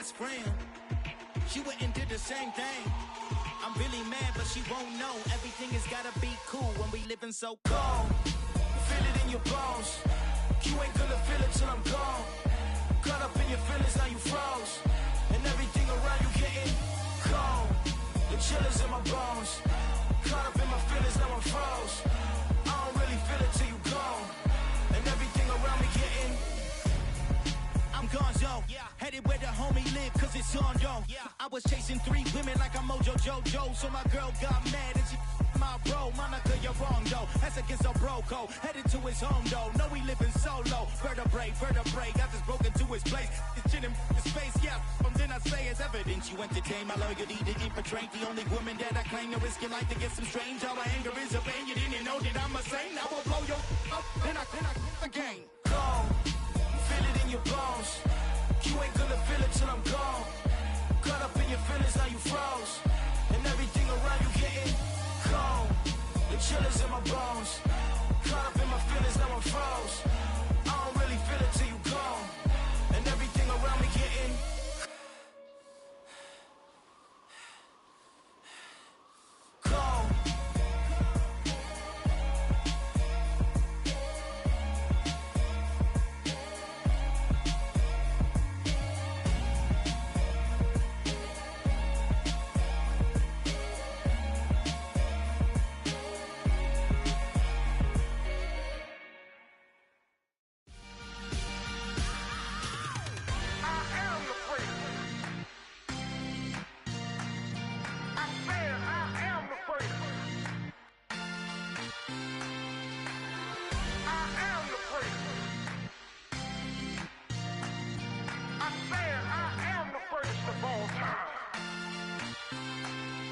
best friend. She went and did the same thing. I'm really mad, but she won't know. Everything has gotta be cool when we living so cold. Feel it in your bones. You ain't gonna feel it till I'm gone. Caught up in your feelings, now you froze. And everything around you getting cold. The chillers in my bones. Caught up in my feelings, now I'm froze. I don't really feel it till you gone. And everything around me getting I'm gonzo, headed where the homie live, cause it's on though. I was chasing 3 women like I'm Mojo Jojo, so my girl got mad and she my bro. Monica, you're wrong though, that's against a bro code. Headed to his home though, know we living solo. Vertebrae, got this broken to his place. This shit in his face, from then I say it's evidence. You entertain my loyalty, didn't portray the only woman that I claim to risk your life to get some strange. All my anger is a pain, you didn't know that I'm a saint. Now I'll blow your up, then I again. Gone. Feel it in your bones. You ain't gonna feel it till I'm gone. Caught up in your feelings, now you froze. And everything around you getting cold. The chillers in my bones. Caught up in my feelings, now I'm froze. I don't really feel it till you gone. And everything around me getting cold.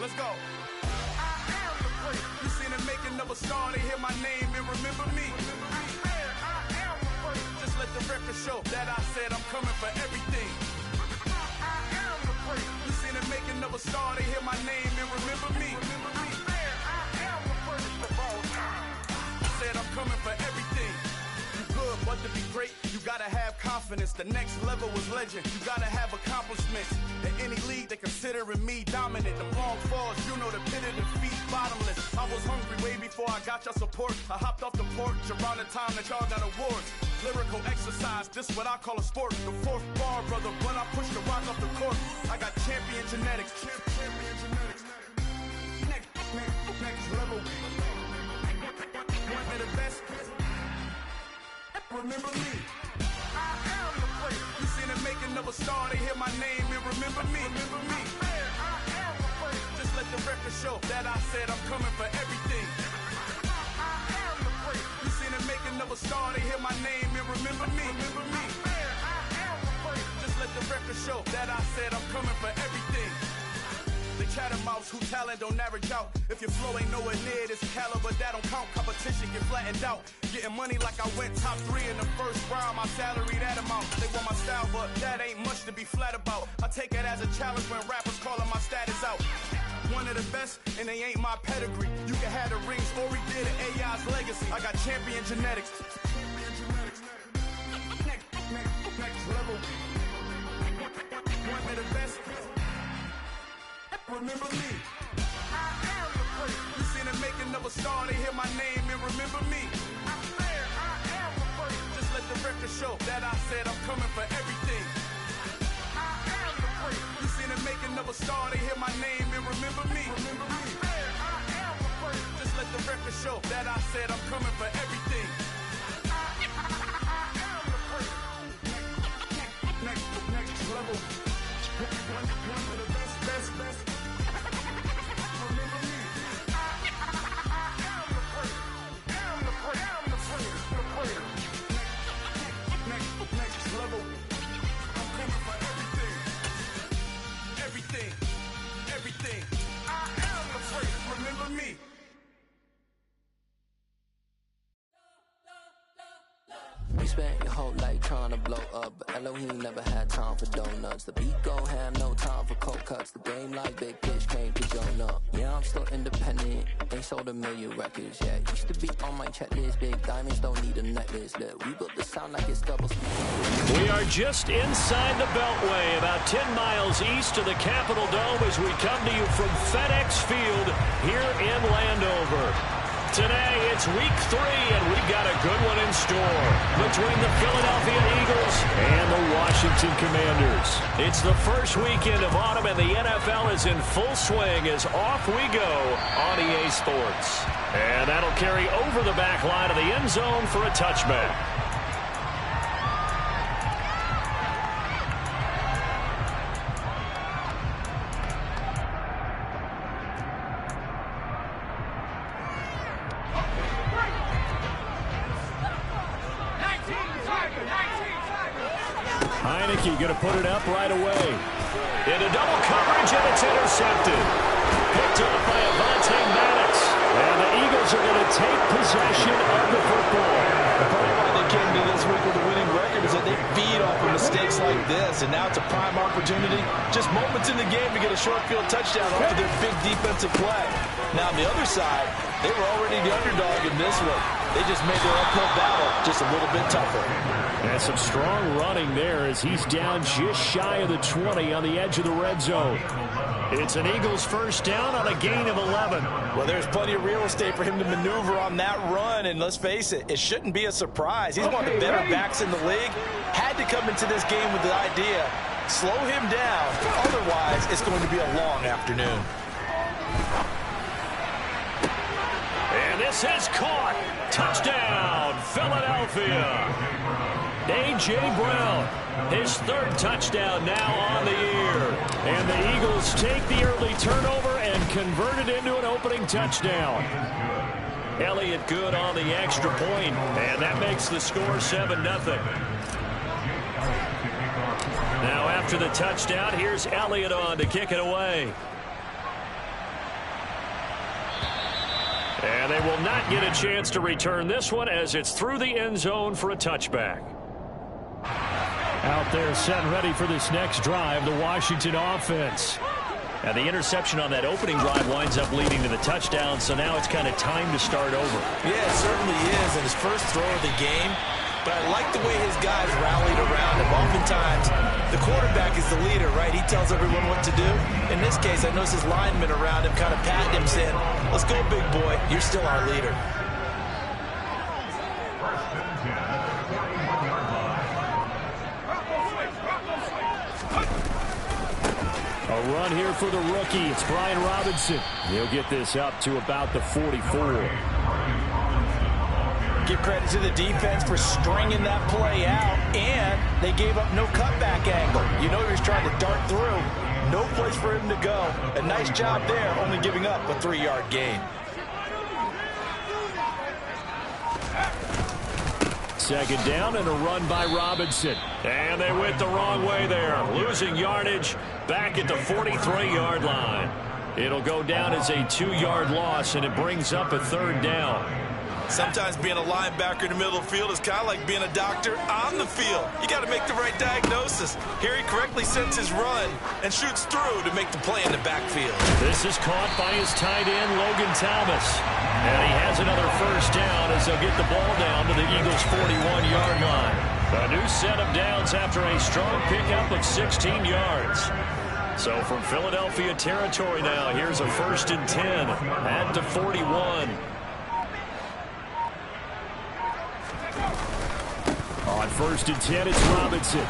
Let's go. You seen the making of a star, they hear my name and remember me. Just let the record show that I said I'm coming for everything. You seen the making of a star, they hear my name and remember me. I said I'm coming for everything. You good, but to be great, you gotta have confidence. The next level was legend, you gotta have accomplishments. In any league, they considering me dominant. The long falls, you know the pit of defeat, bottomless. I was hungry way before I got your support. I hopped off the porch around the time that y'all got awards. Lyrical exercise, this what I call a sport. The 4th bar, brother, when I push the rock off the court. I got champion genetics. Champion genetics. Next level. One of the best. Remember me. I am the place. You seen the making of a star, they hear my name and remember me. Remember me. I am the place. Just let the record show that I said I'm coming for everything. I am the place. You seen the making of a star, they hear my name and remember me. Remember me. I am the place. Just let the record show that I said I'm coming for everything. The chattermouths who talent don't average out. If your flow ain't nowhere near this caliber, that don't count. Competition get flattened out. Getting money like I went top 3 in the first round. My salary that amount. They want my style, but that ain't much to be flat about. I take it as a challenge when rappers calling my status out. One of the best, and they ain't my pedigree. You can have the rings, or we did an AI's legacy. I got champion genetics. Next level. One of the best. Remember me. I am the place. You seen the making of a star, they hear my name and remember me. I said I am the place. Just let the record show that I said I'm coming for everything. I am the place. You seen the making of a star, they hear my name and remember me. Remember me. I said I am the place. Just let the record show that I said I'm coming for everything. I am the place. Next level. One of the best. Remember me. I am the place. I'm the place. Next level. I'm coming for everything. I am the place. Remember me. You spent your whole life trying to blow up, but Elohim never had time for donuts. The beat gon' have no time for cold cuts, the game like big pitch came to join up. Yeah, I'm still independent, ain't sold a million records yet. Used to be on my checklist, big diamonds don't need a necklace. Look, we built the sound like it's double speed. We are just inside the Beltway, about 10 miles east of the Capitol Dome as we come to you from FedEx Field here in Landover. Today, it's week 3, and we've got a good one in store between the Philadelphia Eagles and the Washington Commanders. It's the first weekend of autumn, and the NFL is in full swing as off we go on EA Sports. And that'll carry over the back line of the end zone for a touchback. Going to put it up right away. Into double coverage, and it's intercepted. Picked up by Avonte Maddox. And the Eagles are going to take possession of the football. The part of why they came to this week with a winning record is that they feed off of mistakes like this, and now it's a prime opportunity. Just moments in the game to get a short field touchdown after their big defensive play. Now on the other side, they were already the underdog in this one. They just made their uphill battle just a little bit tougher. And some strong running there as he's down just shy of the 20 on the edge of the red zone. It's an Eagles first down on a gain of 11. Well, there's plenty of real estate for him to maneuver on that run, and let's face it, it shouldn't be a surprise. He's one of the better backs in the league. Had to come into this game with the idea, slow him down, otherwise it's going to be a long afternoon. And this is caught. Touchdown, Philadelphia. A.J. Brown, his third touchdown now on the year. And the Eagles take the early turnover and convert it into an opening touchdown. Elliott good on the extra point, and that makes the score 7-0. Now after the touchdown, here's Elliott on to kick it away. And they will not get a chance to return this one as it's through the end zone for a touchback. Out there set ready for this next drive, the Washington offense. And the interception on that opening drive winds up leading to the touchdown, so now it's kind of time to start over. Yeah, it certainly is, and his first throw of the game. But I like the way his guys rallied around him. Oftentimes, the quarterback is the leader, right? He tells everyone what to do. In this case, I noticed his linemen around him kind of patting him, saying, "Let's go, big boy. You're still our leader." A run here for the rookie. It's Brian Robinson. He'll get this up to about the 44. Give credit to the defense for stringing that play out, and they gave up no cutback angle. You know he was trying to dart through. No place for him to go. A nice job there, only giving up a 3-yard gain. Second down and a run by Robinson. And they went the wrong way there. Losing yardage back at the 43-yard line. It'll go down as a 2-yard loss, and it brings up a third down. Sometimes being a linebacker in the middle of the field is kind of like being a doctor on the field. You got to make the right diagnosis. Here he correctly sets his run and shoots through to make the play in the backfield. This is caught by his tight end, Logan Thomas. And he has another first down as they'll get the ball down to the Eagles' 41-yard line. A new set of downs after a strong pickup of 16 yards. So from Philadelphia territory now, here's a 1st and 10 at the 41. On 1st and 10, it's Robinson.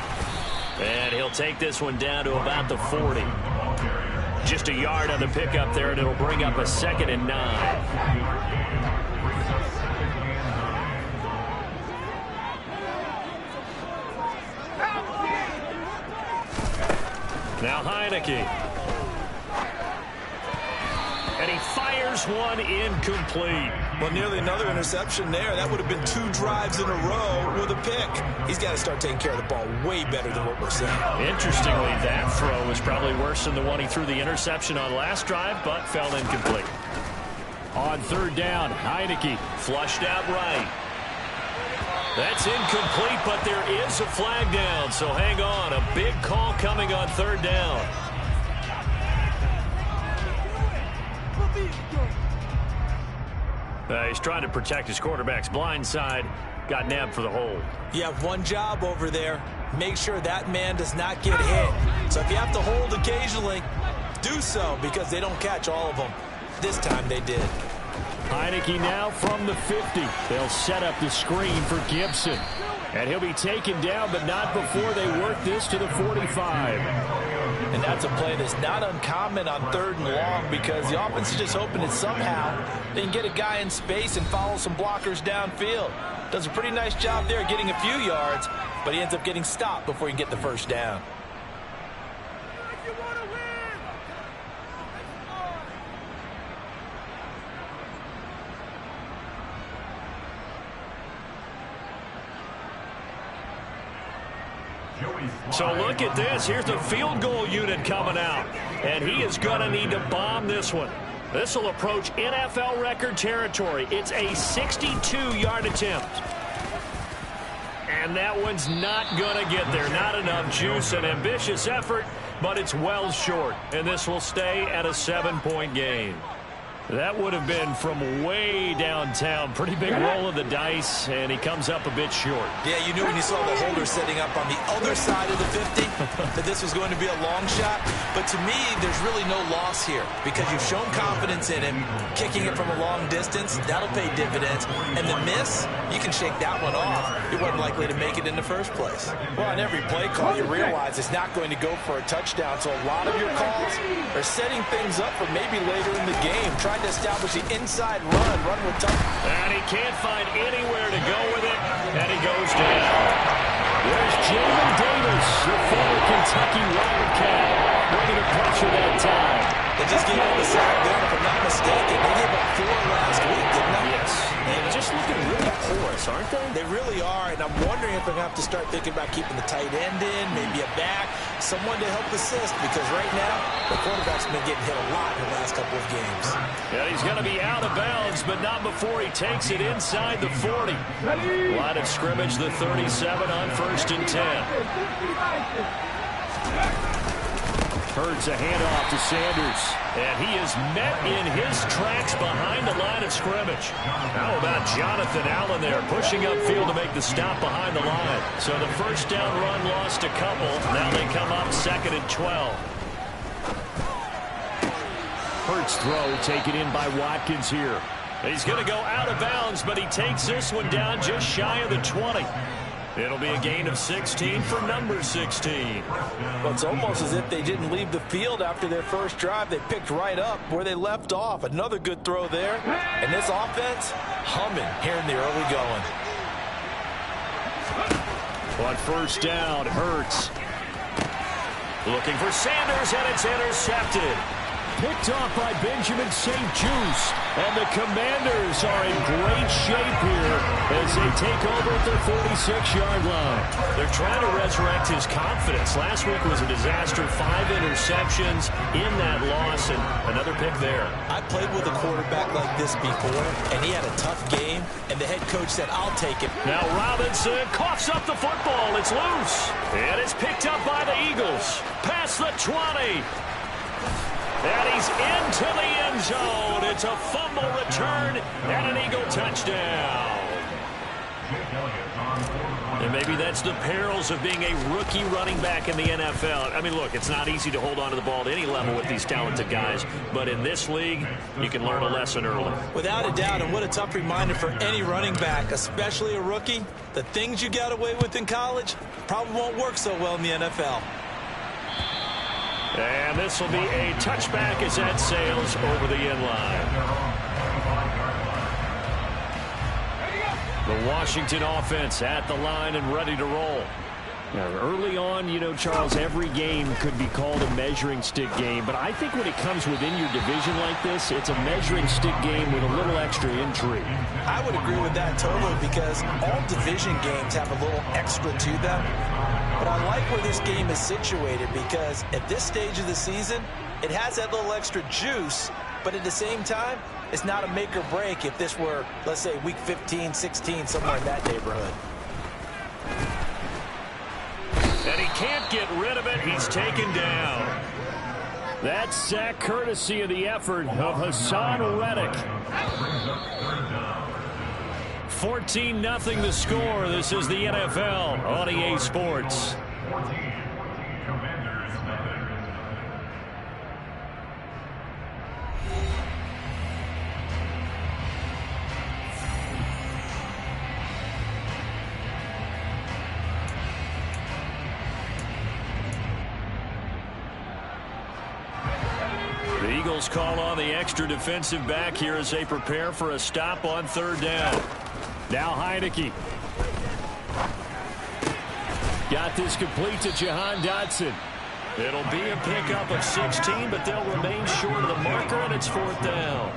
And he'll take this one down to about the 40. Just a yard on the pickup there, and it'll bring up a 2nd and 9. Now Heineke. And he fires one incomplete. Well, nearly another interception there. That would have been 2 drives in a row with a pick. He's got to start taking care of the ball way better than what we're seeing. Interestingly, that throw was probably worse than the one he threw the interception on last drive, but fell incomplete. On 3rd down, Heineke flushed out right. That's incomplete, but there is a flag down, so hang on. A big call coming on 3rd down. He's trying to protect his quarterback's blind side. Got nabbed for the hold. You have one job over there. Make sure that man does not get hit. So if you have to hold occasionally, do so, because they don't catch all of them. This time they did. Heineke now from the 50. They'll set up the screen for Gibson. And he'll be taken down, but not before they work this to the 45. And that's a play that's not uncommon on 3rd and long, because the offense is just hoping that somehow they can get a guy in space and follow some blockers downfield. Does a pretty nice job there getting a few yards, but he ends up getting stopped before he can get the first down. So look at this. Here's the field goal unit coming out. And he is going to need to bomb this one. This will approach NFL record territory. It's a 62-yard attempt. And that one's not going to get there. Not enough juice. An ambitious effort, but it's well short. And this will stay at a 7-point game. That would have been from way downtown. Pretty big roll of the dice, and he comes up a bit short. Yeah, you knew when you saw the holder setting up on the other side of the 50 that this was going to be a long shot. But to me, there's really no loss here, because you've shown confidence in him. Kicking it from a long distance, that'll pay dividends. And the miss, you can shake that one off. He wasn't likely to make it in the first place. Well, on every play call, you realize it's not going to go for a touchdown. So a lot of your calls are setting things up for maybe later in the game. Trying to establish the inside run with tough. And he can't find anywhere to go with it, and he goes down. There's Jamin Davis, the former Kentucky Wildcat, bringing the pressure that time. They just gave up a sack there, if I'm not mistaken. They gave up 4 last week, didn't they? Yes. And just looking really porous, aren't they? They really are, and I'm wondering if they're going to have to start thinking about keeping the tight end in, maybe a back, someone to help assist, because right now, the quarterback's been getting hit a lot in the last couple of games. Yeah, he's going to be out of bounds, but not before he takes it inside the 40. Line of scrimmage, the 37 on 1st and 10. Hurts a handoff to Sanders, and he is met in his tracks behind the line of scrimmage. How about Jonathan Allen there, pushing upfield to make the stop behind the line? So the first down run lost a couple. Now they come up 2nd and 12. Hurts throw taken in by Watkins here. He's going to go out of bounds, but he takes this one down just shy of the 20. It'll be a gain of 16 for number 16. Well, it's almost as if they didn't leave the field after their first drive. They picked right up where they left off. Another good throw there. And this offense, humming here in the early going. On 1st down, Hurts looking for Sanders, and it's intercepted. Picked off by Benjamin St. Juice. And the Commanders are in great shape here as they take over at their 46-yard line. They're trying to resurrect his confidence. Last week was a disaster. 5 interceptions in that loss, and another pick there. I played with a quarterback like this before, and he had a tough game, and the head coach said, I'll take it. Now Robinson coughs up the football. It's loose. And it's picked up by the Eagles. Past the 20. And he's into the end zone. It's a fumble return and an Eagle touchdown. And maybe that's the perils of being a rookie running back in the NFL. I mean, look, it's not easy to hold on to the ball at any level with these talented guys. But in this league, you can learn a lesson early. Without a doubt, and what a tough reminder for any running back, especially a rookie. The things you got away with in college probably won't work so well in the NFL. And this will be a touchback as that sails over the end line. The Washington offense at the line and ready to roll. Now, early on, you know, Charles, every game could be called a measuring stick game. But I think when it comes within your division like this, it's a measuring stick game with a little extra intrigue. I would agree with that totally, because all division games have a little extra to them. But I like where this game is situated, because at this stage of the season, it has that little extra juice, but at the same time, it's not a make or break if this were, let's say, week 15, 16, somewhere in that neighborhood. And he can't get rid of it. He's taken down. That sack courtesy of the effort of Hassan Reddick. 14-0 the score. This is the NFL on EA Sports. The Eagles call on the extra defensive back here as they prepare for a stop on third down. Now Heineke. Got this complete to Jahan Dotson. It'll be a pickup of 16, but they'll remain short of the marker, and it's fourth down.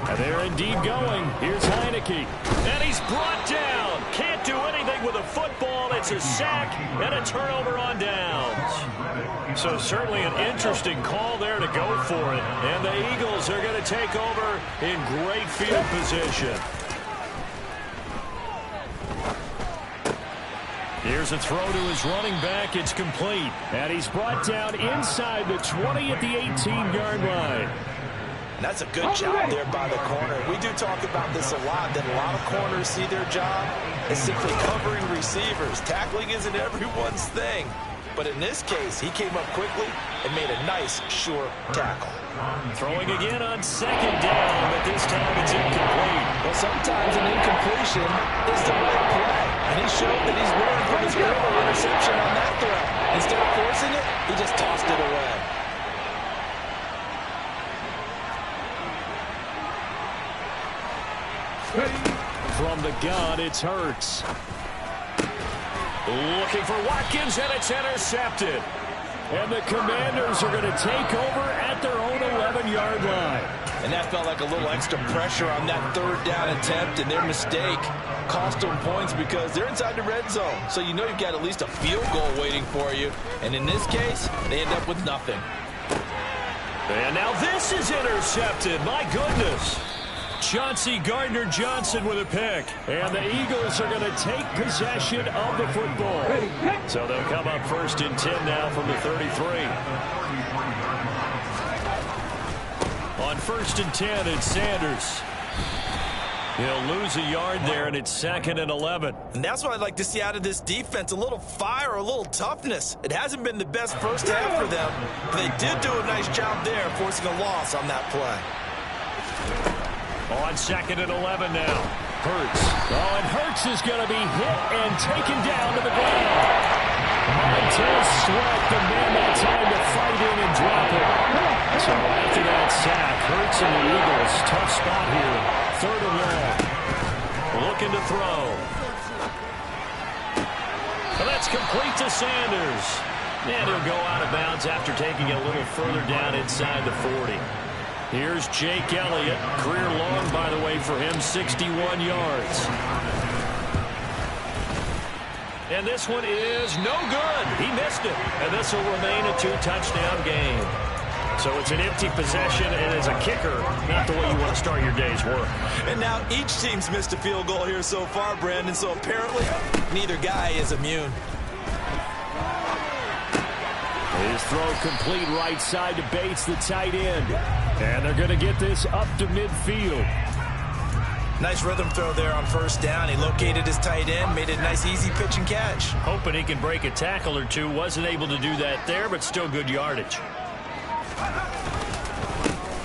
And they're indeed going. Here's Heineke. And he's brought down. Can't do anything with a football. It's a sack and a turnover on downs. So certainly an interesting call there to go for it. And the Eagles are going to take over in great field position. Here's a throw to his running back. It's complete. And he's brought down inside the 20 at the 18-yard line. And that's a good job there by the corner. We do talk about this a lot, that a lot of corners see their job as simply covering receivers. Tackling isn't everyone's thing. But in this case, he came up quickly and made a nice, sure tackle. Throwing again on second down, but this time it's incomplete. Well, sometimes an incompletion is the right play. And he showed that he's learned from his earlier interception on that throw. Instead of forcing it, he just tossed it away. From the gun, it's Hurts. Looking for Watkins, and it's intercepted. And the Commanders are going to take over at their own 11-yard line. And that felt like a little extra pressure on that third down attempt, and their mistake cost them points because they're inside the red zone. So you know you've got at least a field goal waiting for you. And in this case, they end up with nothing. And now this is intercepted. My goodness. Chauncey Gardner-Johnson with a pick. And the Eagles are going to take possession of the football. So they'll come up first and 10 now from the 33. On first and 10, it's Sanders. He'll lose a yard there, and it's second and 11. And that's what I'd like to see out of this defense, a little fire, a little toughness. It hasn't been the best first half for them, but they did do a nice job there, forcing a loss on that play. On second and 11 now. Hurts. Oh, and Hurts is going to be hit and taken down to the ground. Montez Sweat, the man that time to fight in and drop it. So after that sack, Hurts and the Eagles, tough spot here. Third and long. Looking to throw. And that's complete to Sanders. And he'll go out of bounds after taking it a little further down inside the 40. Here's Jake Elliott. Career long, by the way, for him, 61 yards. And this one is no good. He missed it. And this will remain a two-touchdown game. So it's an empty possession, and as a kicker, not the way you want to start your day's work. And now each team's missed a field goal here so far, Brandon, so apparently neither guy is immune. His throw complete right side to Bates, the tight end. And they're going to get this up to midfield. Nice rhythm throw there on first down. He located his tight end, made it a nice easy pitch and catch. Hoping he can break a tackle or two. Wasn't able to do that there, but still good yardage.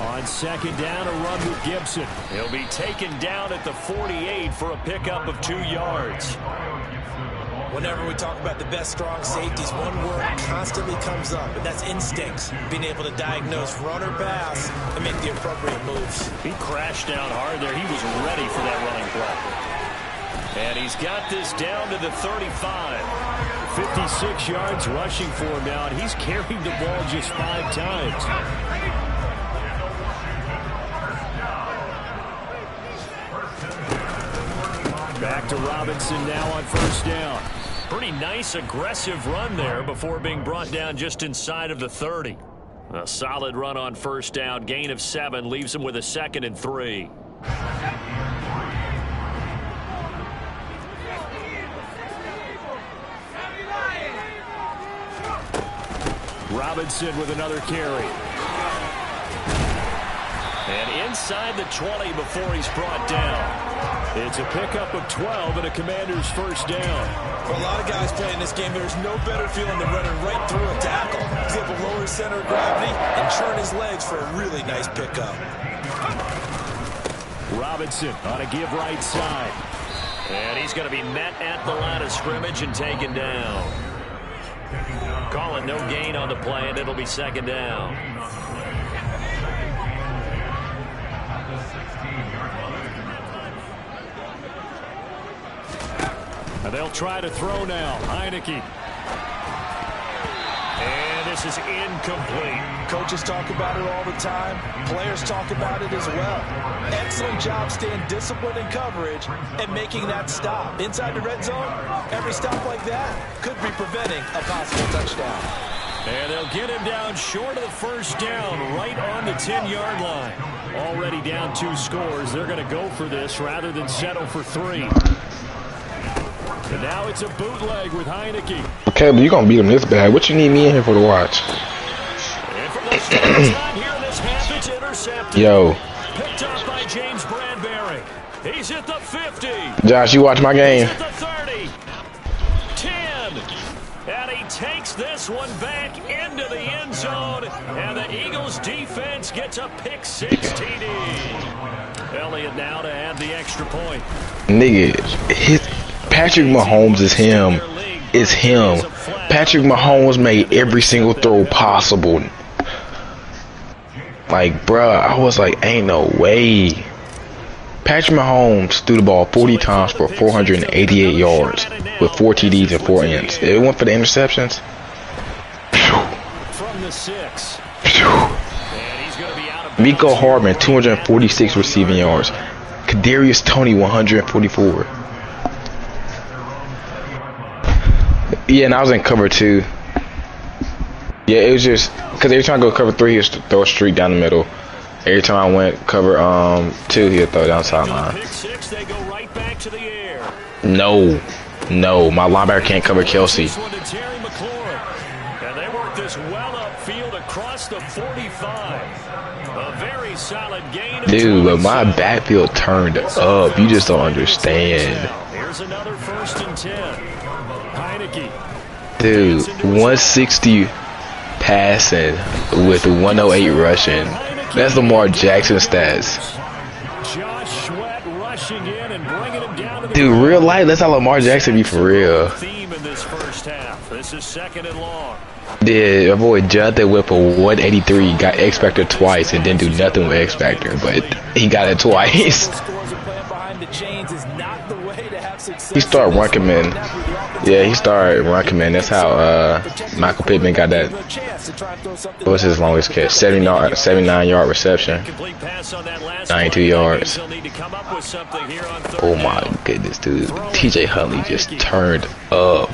On second down, a run with Gibson. He'll be taken down at the 48 for a pickup of 2 yards. Whenever we talk about the best strong safeties, one word constantly comes up, and that's instincts. Being able to diagnose run or pass and make the appropriate moves. He crashed down hard there. He was ready for that running play. And he's got this down to the 35. 56 yards rushing for him now, and he's carried the ball just 5 times. Back to Robinson now on first down. Pretty nice, aggressive run there before being brought down just inside of the 30. A solid run on first down. Gain of 7 leaves him with a 2nd and 3. Robinson with another carry. And inside the 20 before he's brought down. It's a pickup of 12 and a Commander's first down. For a lot of guys playing this game, there's no better feeling than running right through a tackle. He's able to lower his center of gravity and churn his legs for a really nice pickup. Robinson on a give right side. And he's going to be met at the line of scrimmage and taken down. Calling no gain on the play, and it'll be second down. And they'll try to throw now. Heineke. And this is incomplete. Coaches talk about it all the time. Players talk about it as well. Excellent job staying disciplined in coverage and making that stop. Inside the red zone, every stop like that could be preventing a possible touchdown. And they'll get him down short of the first down, right on the 10-yard line. Already down 2 scores. They're going to go for this rather than settle for 3. And now it's a bootleg with Heineke. Okay, but you're going to beat him this bad. What you need me in here for to watch? And from the start time here in this half, it's intercepted. Yo. Picked up by James Bradbury. He's at the 50. Josh, you watch my game. He's at the 30. 10. And he takes this one back into the end zone. And the Eagles defense gets a pick 6 TD. Elliott now to add the extra point. Nigga, Patrick Mahomes is him. It's him. Patrick Mahomes made every single throw possible. Like, bruh, I was like, ain't no way. Patrick Mahomes threw the ball 40 times for 488 yards with 4 TDs and 4 ends. It went for the interceptions. From the 6. Miko Hardman, 246 receiving yards. Kadarius Toney, 144. Yeah, and I was in cover 2. Yeah, it was just because every time I go cover 3, he'd throw a streak down the middle. Every time I went cover 2, he'd throw down sideline. No, my linebacker can't cover Kelsey. And they work this well upfield across the 45. A very solid gain. Dude, but my backfield turned up. You just don't understand. Here's another 1st and 10. Heineke. Dude, 160 passing with 108 rushing. That's Lamar Jackson stats. Josh Sweat rushing in and bringing him down to the Dude, real life, that's how Lamar Jackson be for real. Theme in this first half. This is 2nd and long. Yeah, my boy Jonathan Whipple, 183, got X Factor twice and didn't do nothing with X Factor, but he got it twice. He started running man. Yeah, he started running man. That's how Michael Pittman got that. What was his longest catch? 79-yard reception. 92 yards. Oh my goodness, dude. TJ Huntley just turned up.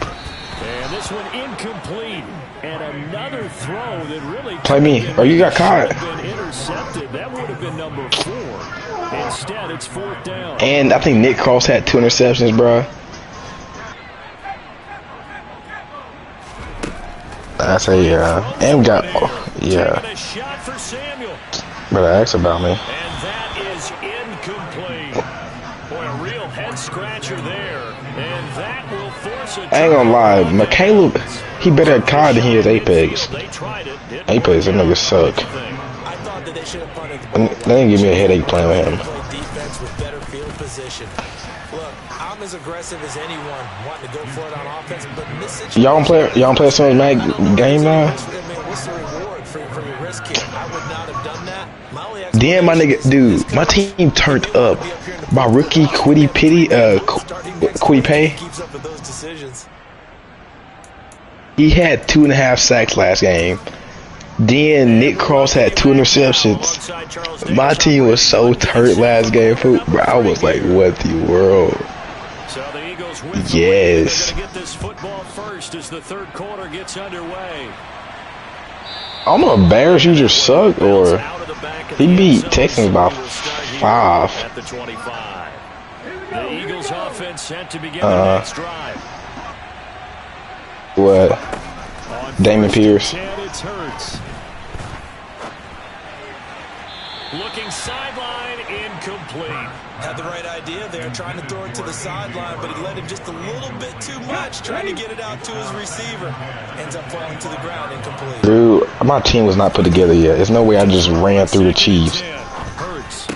And this one incomplete. And another throw that really play me. Oh, you got caught. Intercepted. That would have been number 4. Instead, it's 4th down. And I think Nick Cross had 2 interceptions, bro. I say, yeah. And we got, yeah. Better ask about me. And that is incomplete. Boy, a real head scratcher there. And that will force a I ain't gonna lie, McCaleb, he better at COD than he is Apex. Apex, that nigga suck. They didn't give me a headache playing with him. I'm as aggressive as anyone wanting to go for it on offense, but in this situation, y'all don't play some Mag game now? What's the reward for your risk here? I would not have done that. Damn, my nigga, dude, my team turned up. My rookie Quiddy Pay. He had 2.5 sacks last game. Then Nick Cross had 2 interceptions. My team was so turned last game, bro. I was like, what the world? Yes. I don't know if Bears you just suck or he beat Texans by 5. The Eagles offense set to begin the next drive. What? Damon Pierce. it's Hurts. Looking sideline, incomplete. Had the right idea there, trying to throw it to the sideline, but he let him just a little bit too much, trying to get it out to his receiver. Ends up falling to the ground, incomplete. Dude, my team was not put together yet. There's no way I just ran through the Chiefs. Hurts.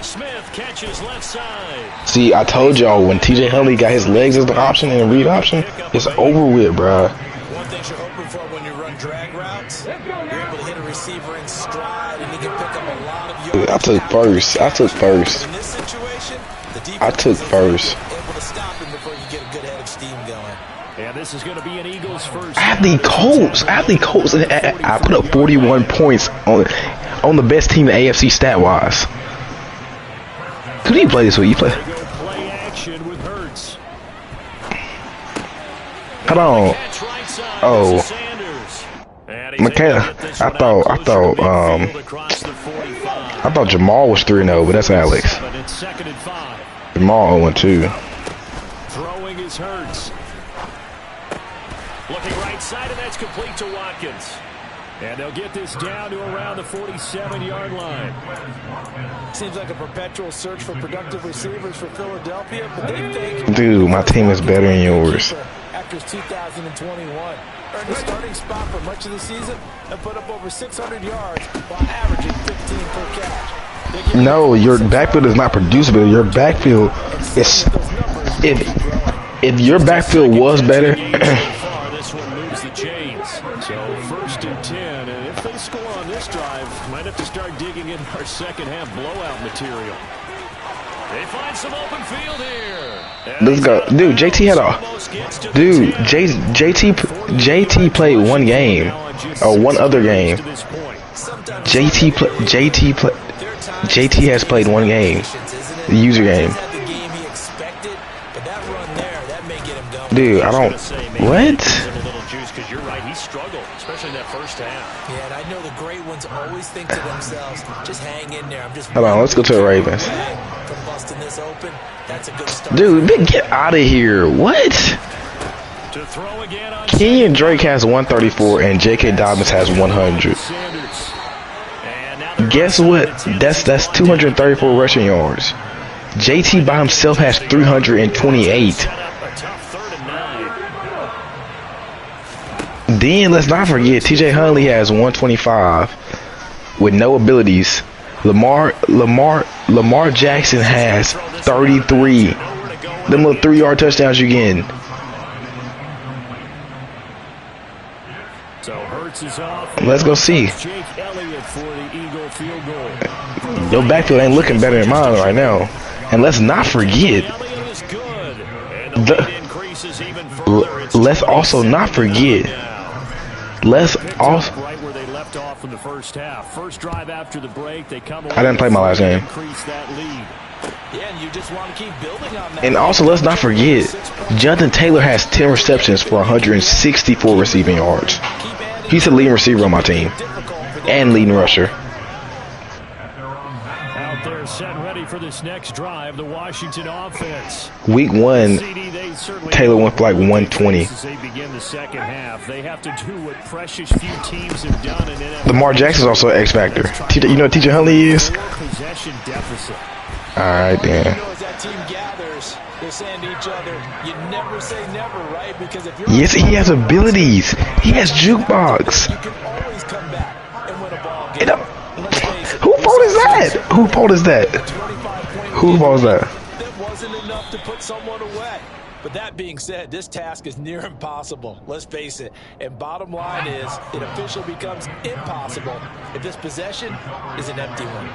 Smith catches left side. See, I told y'all when TJ Huntley got his legs as the option and the read option, it's over with, bruh. One thing you're hoping for when you run drag routes, you're able to hit a receiver in stride, and he can pick up a lot of yards. Dude, I took first. In this situation, the defense I took first. able to stop him before you get a good head of steam going. And this is going to be an Eagles first. I have the Colts, and I put up 41 points on the best team in the AFC stat-wise. Who do you play this week? You play? Play action with Hurts. Hold on. Oh. Michaela, I thought Jamal was 3-0, but that's Alex. Jamal 0-2. Throwing is Hurts. Looking right side, and that's complete to Watkins. And they'll get this down to around the 47-yard line. Seems like a perpetual search for productive receivers for Philadelphia, but they think... Dude, my team is better than yours. After 2021, earned a starting spot for much of the season and put up over 600 yards while averaging 15 per catch. No, your backfield is not producible. Your backfield is... If your backfield was better... This one moves the chains. So 1st and 10, and if they score on this drive, might have to start digging in our second half blowout material. They find some open field here. Let's go, dude. JT had a dude. JT played one game or one other game. JT has played one game, the user game. Dude, I don't. What? Because you're right, he struggled, especially in that first half. Yeah, and I know the great ones always think to themselves, just hang in there. I'm just hold on, let's go to the Ravens. From busting this open, that's a good start. Dude, get out of here. What? To throw again on Kenyon Drake has 134 and J.K. Dobbins has 100. Guess what? That's 234 rushing yards. JT by himself has 328. Then let's not forget TJ Huntley has 125 with no abilities. Lamar Jackson has 33. Them little 3-yard touchdowns you getting. Let's go see. Your backfield ain't looking better than mine right now. And let's not forget. Let's also not forget. Let's also. Right where they left off in the first half. First drive after the break, they come. I didn't play my last game. Yeah, and you just want to keep building on that. And also, let's not forget, Jonathan Taylor has 10 receptions for 164 receiving yards. He's the leading receiver on my team and leading rusher. Out there, set ready for this next drive. The Washington offense. Week 1, Taylor went for like 120. As they begin the second half, they have to do what precious few teams have done in NFL. Lamar Jackson is also an X factor. You know what TJ Huntley is? Possession deficit. All right, then. As that team gathers, they're saying to each other, you never say never, right? Because if you're yes, he has abilities. He has jukebox. You can always come back and win a ball game. Who fault is that? Who fault is that? Who fault is that? That wasn't enough to put someone away. But that being said, this task is near impossible. Let's face it. And bottom line is, it officially becomes impossible if this possession is an empty one.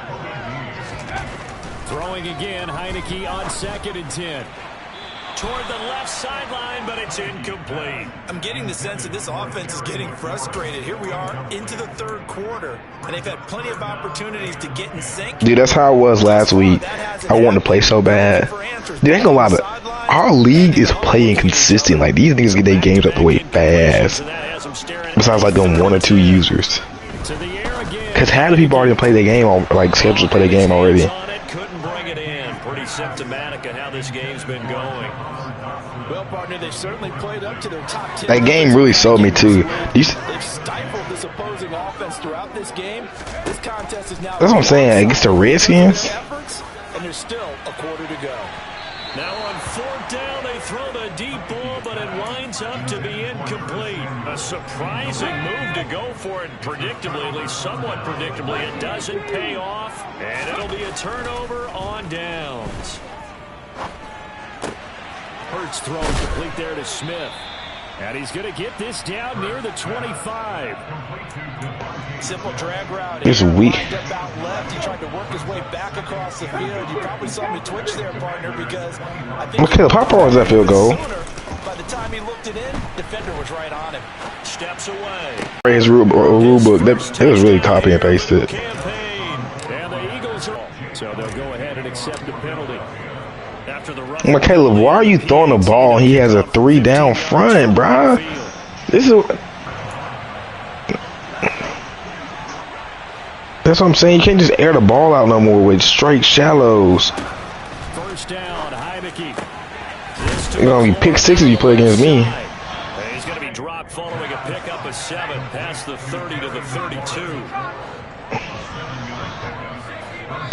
Throwing again, Heineke on 2nd and 10. Toward the left sideline, but it's incomplete. I'm getting the sense that this offense is getting frustrated. Here we are into the 3rd quarter, and they've had plenty of opportunities to get in sync. Dude, that's how it was last week. I wanted to play so bad. Dude, I ain't gonna lie, but our league is playing consistent. Like, these niggas get their games up the way fast. Besides, like, them 1 or 2 users. Because half the people already play their game, like, scheduled to play their game already. Pretty symptomatic of how this game's been going. Well, partner, they certainly played up to their top 10. That game really sold me too. They've stifled this opposing offense throughout this game. This contest is now. That's what I'm saying. Against the Redskins. And there's still a quarter to go. Now on 4th down, they throw the deep ball, but it winds up to be incomplete. A surprising move to go for it, predictably, at least somewhat predictably. It doesn't pay off, and it'll be a turnover on downs. Hurts throw complete there to Smith. And he's going to get this down near the 25. Simple drag route. It's weak. Out left. He tried to work his way back across the field. You probably saw me twitch there, partner, because I think Caleb, how far was that field goal? By the time he looked it in, defender was right on him. Steps away. His rule book, it was really copy and pasted. And the Eagles are, so they'll go ahead and accept the penalty. Caleb, why are you throwing the ball? He has a 3 down front, bruh. This is. That's what I'm saying. You can't just air the ball out no more with straight shallows. First down, Heineke. You're gonna be pick 6 if you play against me. He's gonna be dropped following a pickup of 7 past the 30 to the 32.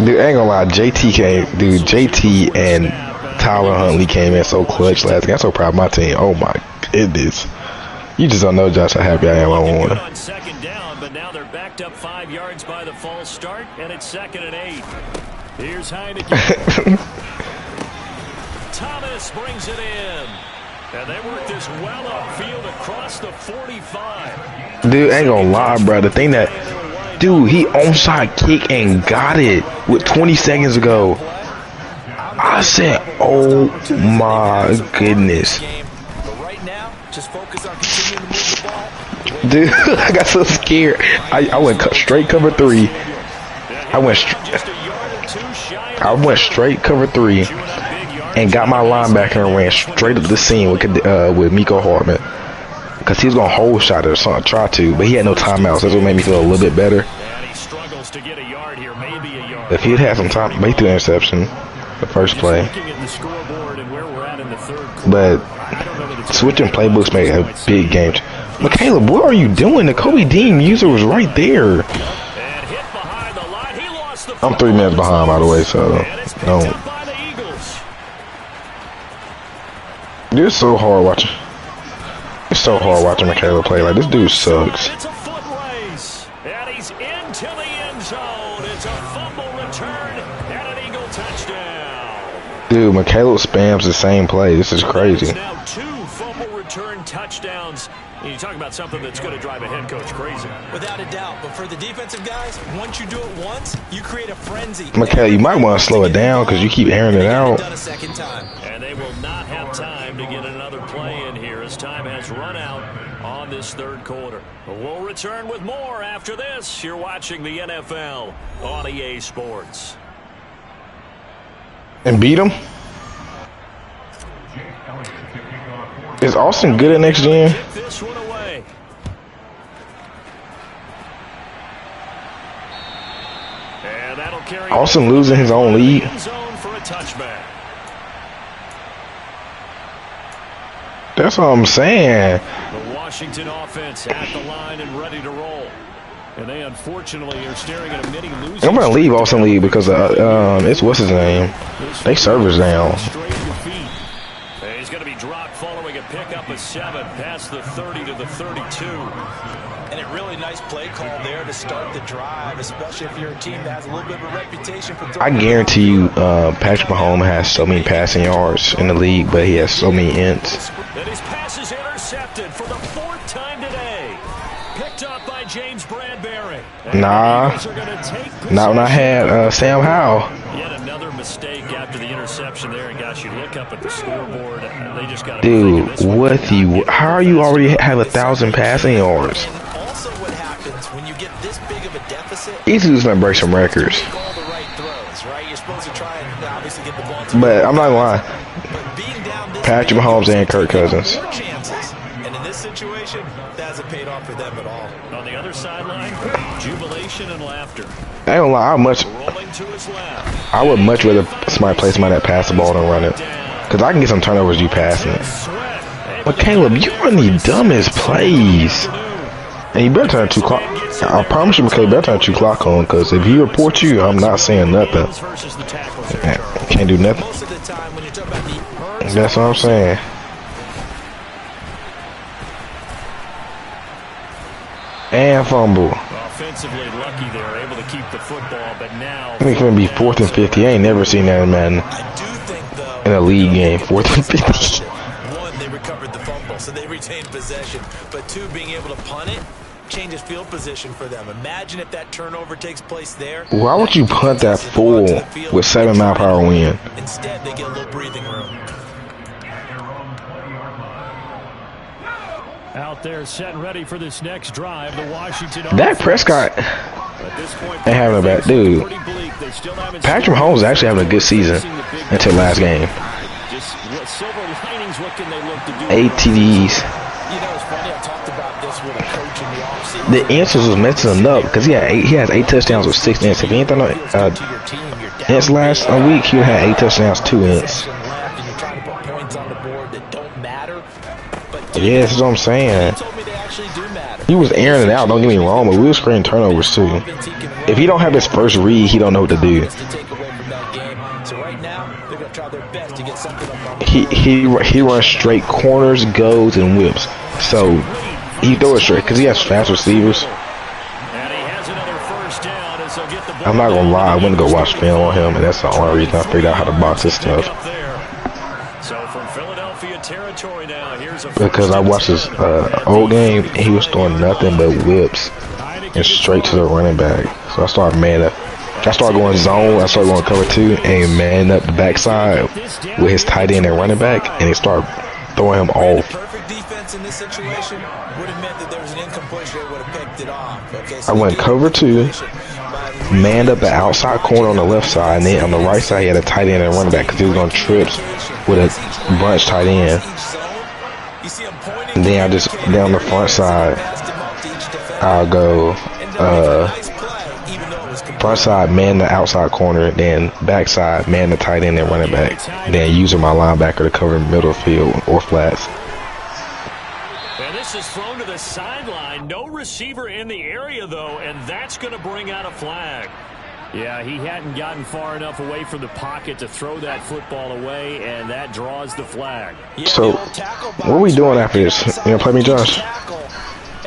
Dude, I ain't gonna lie, JT and Tyler Huntley came in so clutch last game. I'm so proud of my team. Oh my goodness. You just don't know, Josh, how happy I am. I won. On 2nd down, but now they're backed up 5 yards by the false start, and it's 2nd and 8. Here's Heineke. Thomas brings it in. And they work this well upfield across the 45. Dude, I ain't gonna lie, bro. The thing that, dude, he onside kick and got it with 20 seconds ago. I said, oh my goodness. Dude, I got so scared. I went straight cover 3. I went straight cover 3 and got my linebacker and ran straight up the seam with Miko Hardman. Because he was going to hold shot it or something, try to, but he had no timeouts. That's what made me feel a little bit better. If he had some time, he threw an interception the first play. But switching playbooks made a big game. But Caleb, what are you doing? The Kobe Dean user was right there. I'm 3 minutes behind, by the way, so no. Dude, it's so hard watching. It's so hard watching Michaela play. Like, this dude sucks. It's a foot race, and he's into the end zone. It's a fumble return and an Eagle touchdown. Dude, Michaela spams the same play. This is crazy. Now 2 fumble return touchdowns. You talk about something that's going to drive a head coach crazy. Without a doubt, but for the defensive guys, once you do it once, you create a frenzy. Michaela, you might want to slow it down because you keep airing it out. And they will not have time to get another play in here as time has run out on this 3rd quarter. But we'll return with more after this. You're watching the NFL on EA Sports. And beat him? Is Austin good at next gen? This one away. And that'll carry Austin losing his own lead. Zone for a touchback. That's what I'm saying. The Washington offense at the line and ready to roll. And they unfortunately are staring at a mini losing. I'm gonna leave Austin lead because it's what's his name. They servers down. He's going to be dropped following a pickup of 7 past the 30 to the 32. And a really nice play call there to start the drive, especially if you're a team that has a little bit of a reputation for. I guarantee you, Patrick Mahomes has so many passing yards in the league, but he has so many ints. And his pass is intercepted for the 4th time today. Picked up by James Bradbury. Nah, not when I had Sam Howell. Yet another mistake after the interception there, and gosh, you look up at the scoreboard, they just got. Dude, what you? How are you already have 1,000 passing yards? And also, what happens when you get this big of a deficit? Easily gonna break some records. All the right throws, right? You're supposed to try and obviously get the ball. But I'm not gonna lie. Patrick Mahomes and Kirk Cousins. And in this situation, that hasn't paid off for them at all. On the other sideline, jubilation and laughter. I ain't gonna lie, Rolling to his left. I would much rather somebody play somebody that pass the ball than run it. Because I can get some turnovers you passing it. But Caleb, you run the dumbest plays. And you better turn 2 clock. I promise you, McKay, better turn 2 clock on, because if he report you, I'm not saying nothing. Can't do nothing. That's what I'm saying. And fumble. Offensively lucky they were able to keep the football, but now I think it's gonna be 4th and 50. I ain't never seen that in Madden. In a league game, 4th and 50. One, they recovered the fumble, so they retained possession. But two, being able to punt it changes field position for them. Imagine if that turnover takes place there. Why would you punt that full with 7-mile-per-hour wind? Instead, they get a little breathing room. out there set and ready for this next drive. The Washington Dak Prescott ain't having a bad dude. Patrick Mahomes is actually having a good season until last game. 8 TDs. The answers was messing him up because he has 8 touchdowns with 6 ints. If he ain't done ints last week, he had 8 touchdowns, 2 ints. Yeah, that's what I'm saying. He was airing it out, don't get me wrong, but we were creating turnovers too. If he don't have his first read, he don't know what to do. He runs straight corners, goes, and whips. So he throws it straight because he has fast receivers. I'm not gonna lie, I went to go watch film on him, and that's the only reason I figured out how to box his stuff. Because I watched his old game, and he was throwing nothing but whips and straight to the running back. So I started going zone, I started going cover 2 and man up the backside with his tight end and running back, and he started throwing him off. I went cover 2, manned up the outside corner on the left side, and then on the right side he had a tight end and running back because he was going trips with a bunch tight end. And then I just down the front side, I'll go front side, man the outside corner, then backside, man the tight end and running back, then using my linebacker to cover middle field or flats. And this is thrown to the sideline. No receiver in the area, though, and that's going to bring out a flag. Yeah, he hadn't gotten far enough away from the pocket to throw that football away, and that draws the flag. So, what are we doing after this? You gonna play me, Josh?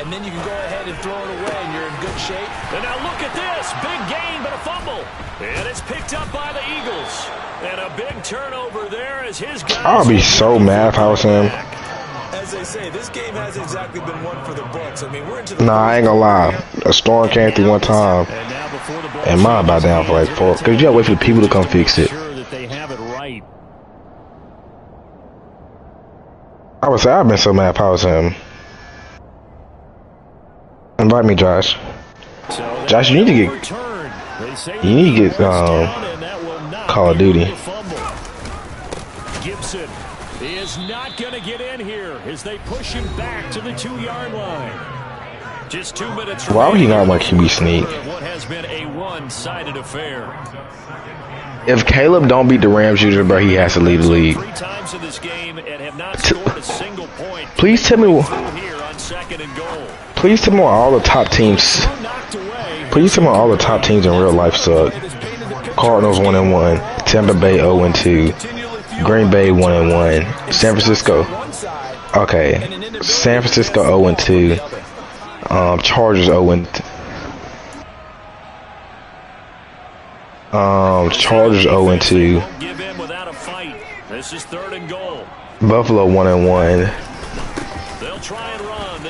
And then you can go ahead and throw it away, and you're in good shape. And now look at this. Big gain, but a fumble. And it's picked up by the Eagles. And a big turnover there as his guys. I'll be so mad if I was him. As they say, this game hasn't exactly been one for the books. I mean, we're into the Nah, I ain't gonna lie. A storm came through one time, and mine about down for like 4. Cause you gotta wait for the people to come fix it. I would say I've been so mad if I was him. Invite me, Josh. Josh, you need to get Call of Duty. Gibson is not going to get in here as they push him back to the 2-yard line. Just 2 minutes. Why would he not want QB sneak? What has been a one-sided affair. If Caleb don't beat the Rams usually, bro, he has to lead the league. 3 times in this game and have not scored a single point. Please tell me. Please tell me what all the top teams. Please tell me what all the top teams in real life suck. Cardinals 1-1, Tampa Bay 0-2, Green Bay 1-1, San Francisco. Okay, San Francisco 0-2, Chargers 0-2. Chargers 0-2. Buffalo 1-1.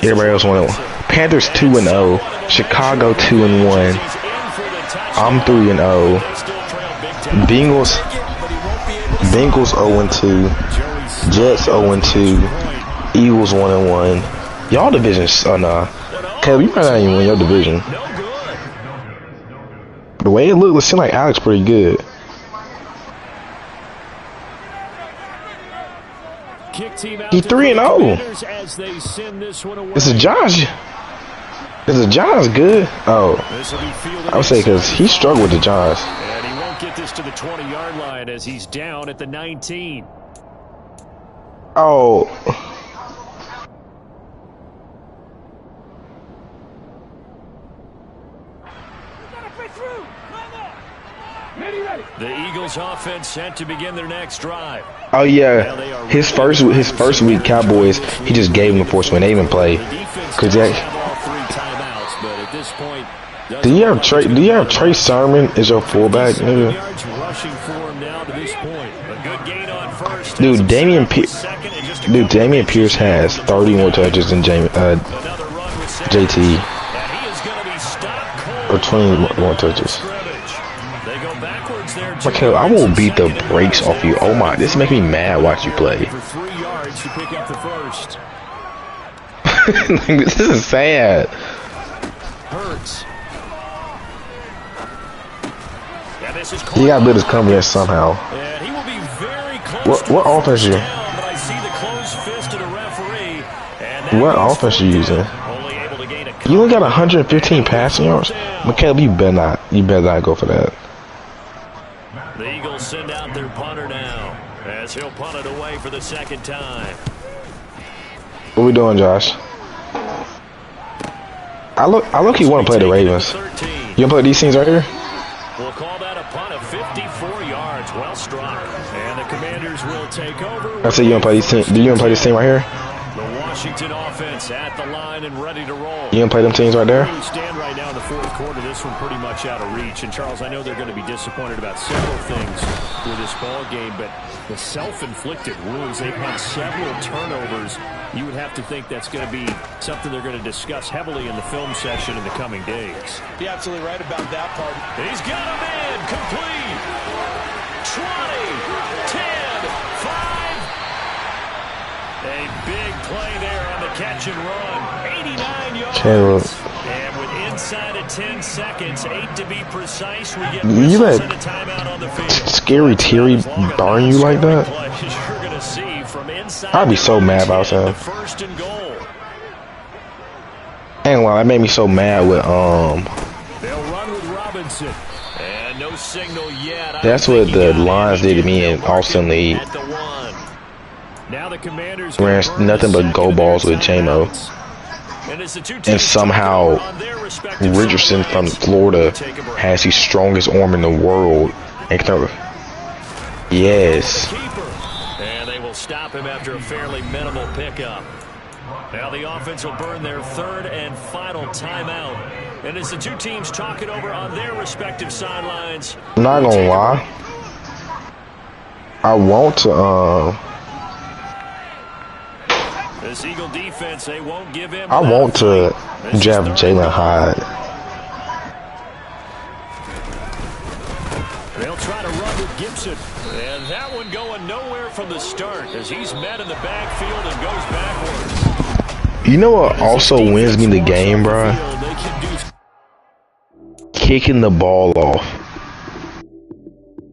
Everybody else 1-1. Panthers 2-0. Chicago 2-1. I'm 3-0. Bengals 0-2. Jets 0-2. Eagles 1-1. Y'all divisions, nah. Caleb, you might not even win your division. The way it looked, it seemed like Alex pretty good. He 3-0. This is Josh. This is Josh good. Oh, I would say because he struggled with the Josh. And he won't get this to the 20-yard line as he's down at the 19. Oh. The Eagles offense set to begin their next drive. Oh yeah, his first week Cowboys, he just gave him the force when they even play. Cause do you have Trey Sermon as your fullback, nigga? Dude, Damian Pierce has 30 more touches than JT, or 20 more touches. Michael, I will beat the brakes off you. Oh my, this makes me mad watch you play. This is sad. He got to build his confidence somehow. What offense you? What offense you using? You only got 115 passing yards. Michael, you better not go for that. The Eagles send out their punter now, as he'll punt it away for the second time. What we doing, Josh? I look. You want to play the Ravens? You want to play these teams right here? We'll call that a punt of 54 yards, well struck, and the Commanders will take over. I said you want to play these teams. Do you want to play this team right here? The Washington offense at the line and ready to roll. You want to play them teams right there? We stand right now in the fourth quarter. This one pretty much out of reach. And Charles, I know they're going to be disappointed about several things with this ball game, but the self-inflicted wounds, they've had several turnovers. You would have to think that's going to be something they're going to discuss heavily in the film session in the coming days. You're absolutely right about that part. He's got him in, complete. 20, 10, 5. A big play there on the catch and run. 89 yards. And with inside of 10 seconds, 8 to be precise, we get you let a timeout on the field. Scary Terry burn you like that? I'd be so mad about that. First and goal. And well, that made me so mad with They'll run with Robinson. And no signal yet. That's what the Lions did to me in Austin League. Now the Commanders ran nothing but go balls with JMO. And somehow Richardson from Florida has the strongest arm in the world. And yes. And they will stop him after a fairly minimal pickup. Now the offense will burn their third and final timeout. And as the two teams talk it over on their respective sidelines. I'm not gonna lie. I want to this Eagle defense, they won't give him. I want to jab Jalen Hyde. They'll try to run with Gibson. And that one going nowhere from the start as he's met in the backfield and goes backwards. You know what also wins me the game, bro? Kicking the ball off.